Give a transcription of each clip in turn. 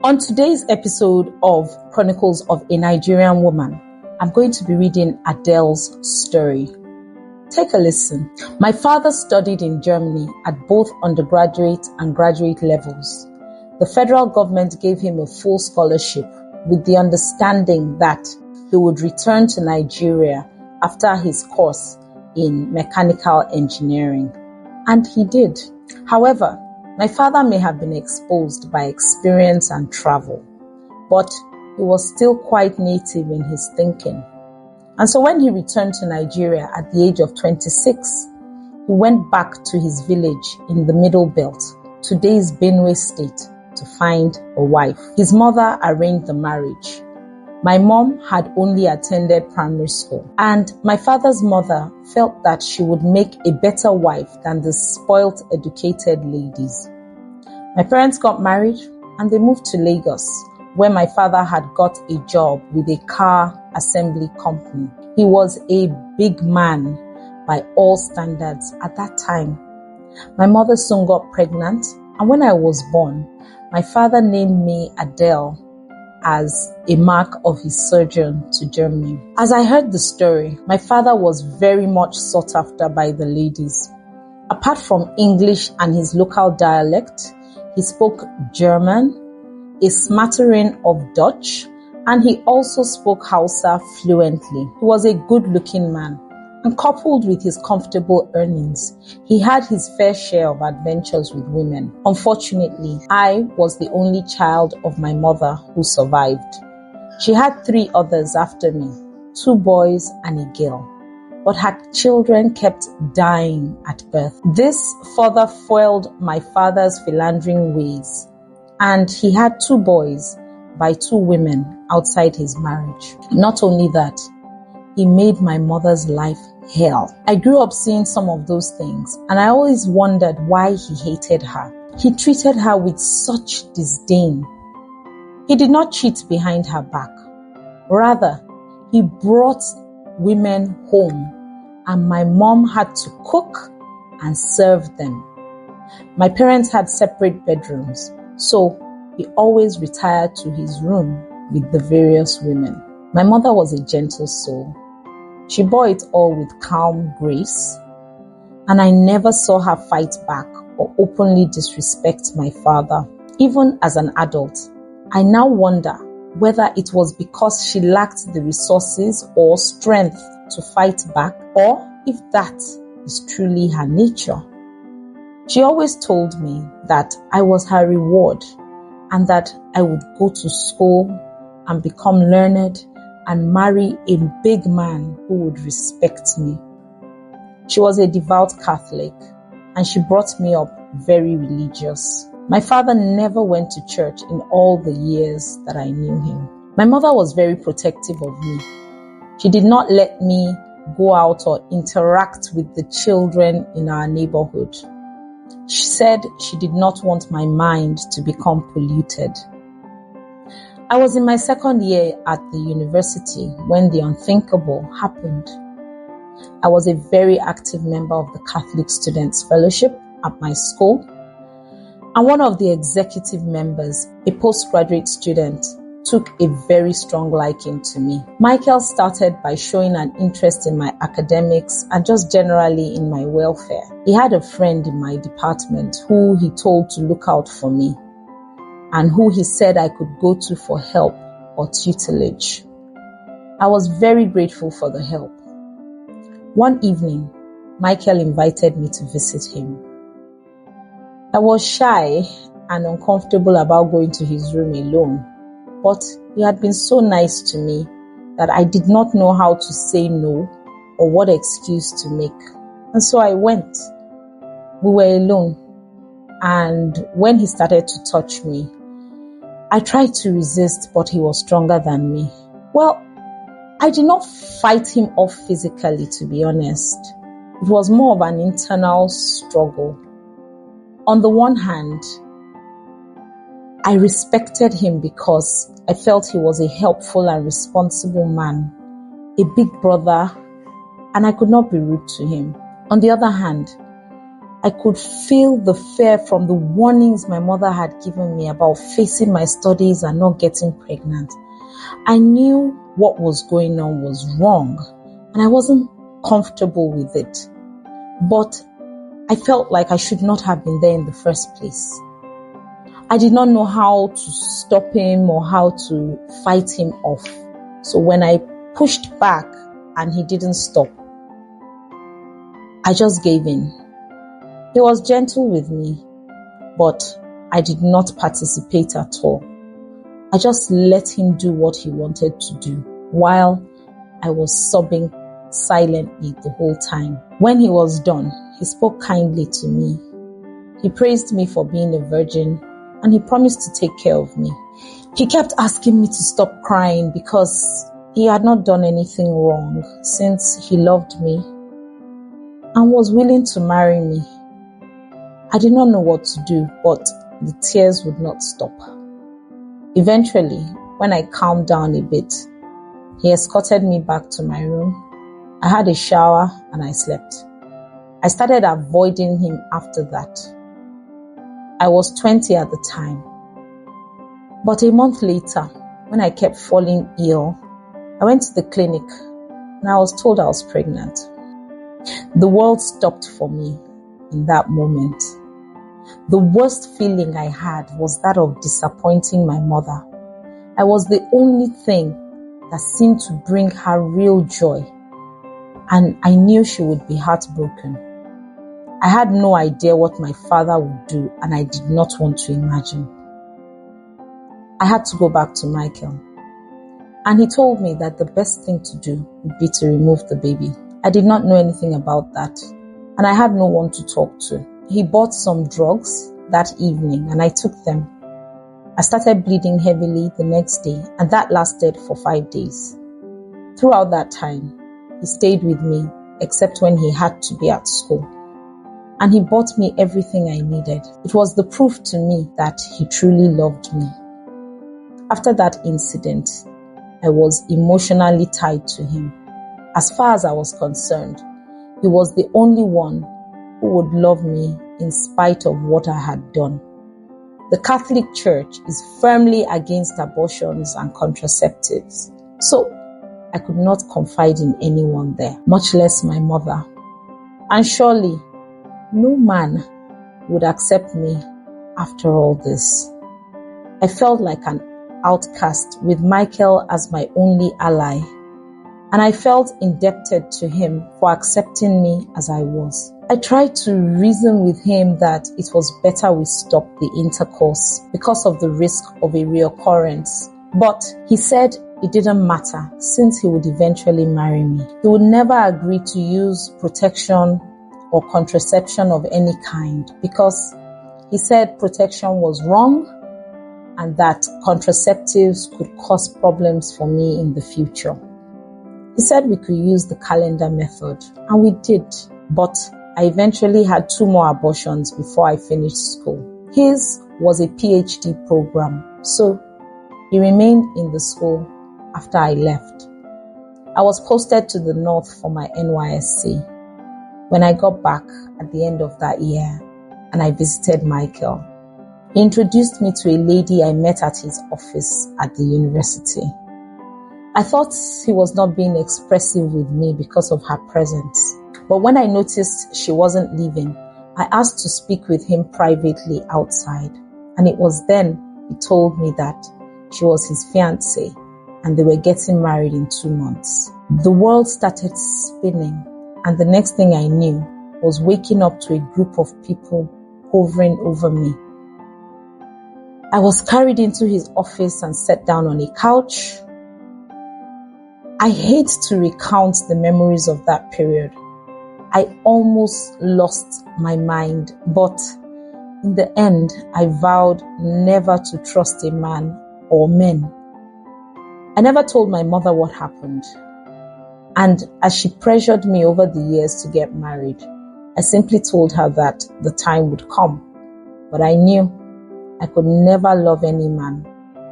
On today's episode of Chronicles of a Nigerian Woman, I'm going to be reading Adele's story. Take a listen. My father studied in Germany at both undergraduate and graduate levels. The federal government gave him a full scholarship with the understanding that he would return to Nigeria after his course in mechanical engineering. And he did. However, my father may have been exposed by experience and travel, but he was still quite native in his thinking. And so when he returned to Nigeria at the age of 26, he went back to his village in the Middle Belt, today's Benue State, to find a wife. His mother arranged the marriage. My mom had only attended primary school, and my father's mother felt that she would make a better wife than the spoilt, educated ladies. My parents got married and they moved to Lagos, where my father had got a job with a car assembly company. He was a big man by all standards at that time. My mother soon got pregnant, and when I was born, my father named me Adele as a mark of his sojourn to Germany. As I heard the story, my father was very much sought after by the ladies. Apart from English and his local dialect, he spoke German, a smattering of Dutch, and he also spoke Hausa fluently. He was a good-looking man, and coupled with his comfortable earnings, he had his fair share of adventures with women. Unfortunately, I was the only child of my mother who survived. She had 3 others after me, 2 boys and a girl, but her children kept dying at birth. This further foiled my father's philandering ways, and he had 2 boys by 2 women outside his marriage. Not only that, he made my mother's life hell. I grew up seeing some of those things, and I always wondered why he hated her. He treated her with such disdain. He did not cheat behind her back. Rather, he brought women home, and my mom had to cook and serve them. My parents had separate bedrooms, so he always retired to his room with the various women. My mother was a gentle soul. She bore it all with calm grace, and I never saw her fight back or openly disrespect my father. Even as an adult, I now wonder whether it was because she lacked the resources or strength to fight back, or if that is truly her nature. She always told me that I was her reward and that I would go to school and become learned and marry a big man who would respect me. She was a devout Catholic, and she brought me up very religious. My father never went to church in all the years that I knew him. My mother was very protective of me. She did not let me go out or interact with the children in our neighborhood. She said she did not want my mind to become polluted. I was in my 2nd year at the university when the unthinkable happened. I was a very active member of the Catholic Students' Fellowship at my school, and one of the executive members, a postgraduate student, took a very strong liking to me. Michael started by showing an interest in my academics and just generally in my welfare. He had a friend in my department who he told to look out for me, and who he said I could go to for help or tutelage. I was very grateful for the help. One evening, Michael invited me to visit him. I was shy and uncomfortable about going to his room alone, but he had been so nice to me that I did not know how to say no or what excuse to make. And so I went. We were alone, and when he started to touch me, I tried to resist, but he was stronger than me. Well, I did not fight him off physically, to be honest. It was more of an internal struggle. On the one hand, I respected him because I felt he was a helpful and responsible man, a big brother, and I could not be rude to him. On the other hand, I could feel the fear from the warnings my mother had given me about facing my studies and not getting pregnant. I knew what was going on was wrong, and I wasn't comfortable with it. But I felt like I should not have been there in the first place. I did not know how to stop him or how to fight him off. So when I pushed back and he didn't stop, I just gave in. He was gentle with me, but I did not participate at all. I just let him do what he wanted to do while I was sobbing silently the whole time. When he was done, he spoke kindly to me. He praised me for being a virgin, and he promised to take care of me. He kept asking me to stop crying because he had not done anything wrong since he loved me and was willing to marry me. I did not know what to do, but the tears would not stop. Eventually, when I calmed down a bit, he escorted me back to my room. I had a shower and I slept. I started avoiding him after that. I was 20 at the time. But a month later, when I kept falling ill, I went to the clinic and I was told I was pregnant. The world stopped for me in that moment. The worst feeling I had was that of disappointing my mother. I was the only thing that seemed to bring her real joy, and I knew she would be heartbroken. I had no idea what my father would do, and I did not want to imagine. I had to go back to Michael, and he told me that the best thing to do would be to remove the baby. I did not know anything about that, and I had no one to talk to. He bought some drugs that evening, and I took them. I started bleeding heavily the next day, and that lasted for 5 days. Throughout that time, he stayed with me, except when he had to be at school. And he bought me everything I needed. It was the proof to me that he truly loved me. After that incident, I was emotionally tied to him. As far as I was concerned, he was the only one who would love me in spite of what I had done. The Catholic Church is firmly against abortions and contraceptives, so I could not confide in anyone there, much less my mother. And surely, no man would accept me after all this. I felt like an outcast with Michael as my only ally, and I felt indebted to him for accepting me as I was. I tried to reason with him that it was better we stop the intercourse because of the risk of a reoccurrence, but he said it didn't matter since he would eventually marry me. He would never agree to use protection or contraception of any kind because he said protection was wrong and that contraceptives could cause problems for me in the future. He said we could use the calendar method, and we did, but I eventually had 2 more abortions before I finished school. His was a PhD program, so he remained in the school after I left. I was posted to the north for my NYSC. When I got back at the end of that year and I visited Michael, he introduced me to a lady I met at his office at the university. I thought he was not being expressive with me because of her presence. But when I noticed she wasn't leaving, I asked to speak with him privately outside. And it was then he told me that she was his fiancée and they were getting married in 2 months. The world started spinning, and the next thing I knew was waking up to a group of people hovering over me. I was carried into his office and set down on a couch. I hate to recount the memories of that period. I almost lost my mind, but in the end, I vowed never to trust a man or men. I never told my mother what happened. And as she pressured me over the years to get married, I simply told her that the time would come. But I knew I could never love any man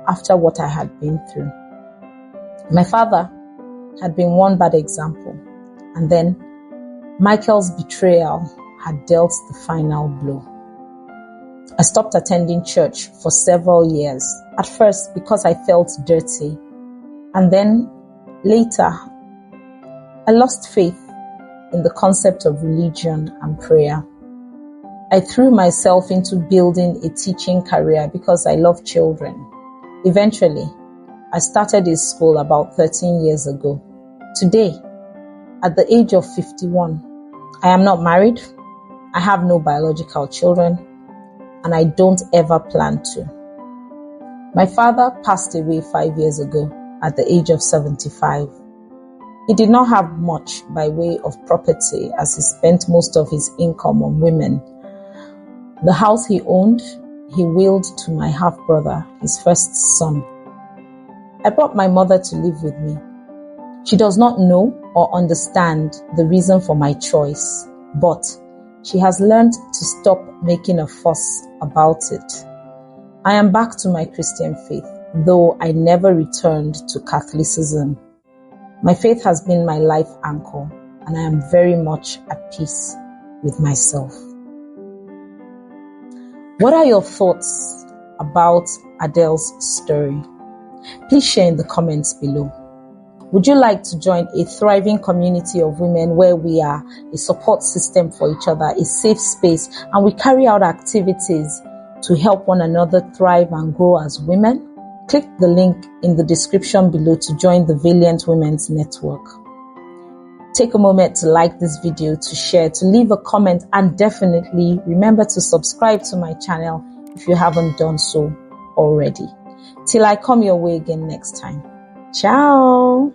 after what I had been through. My father had been one bad example, and then Michael's betrayal had dealt the final blow. I stopped attending church for several years, at first because I felt dirty, and then later I lost faith in the concept of religion and prayer. I threw myself into building a teaching career because I love children. Eventually, I started a school about 13 years ago. Today, at the age of 51, I am not married, I have no biological children, and I don't ever plan to. My father passed away 5 years ago at the age of 75. He did not have much by way of property as he spent most of his income on women. The house he owned, he willed to my half-brother, his first son. I brought my mother to live with me. She does not know or understand the reason for my choice, but she has learned to stop making a fuss about it. I am back to my Christian faith, though I never returned to Catholicism. My faith has been my life anchor, and I am very much at peace with myself. What are your thoughts about Adele's story? Please share in the comments below. Would you like to join a thriving community of women where we are a support system for each other, a safe space, and we carry out activities to help one another thrive and grow as women? Click the link in the description below to join the Valiant Women's Network. Take a moment to like this video, to share, to leave a comment, and definitely remember to subscribe to my channel if you haven't done so already. Till I come your way again next time. Ciao!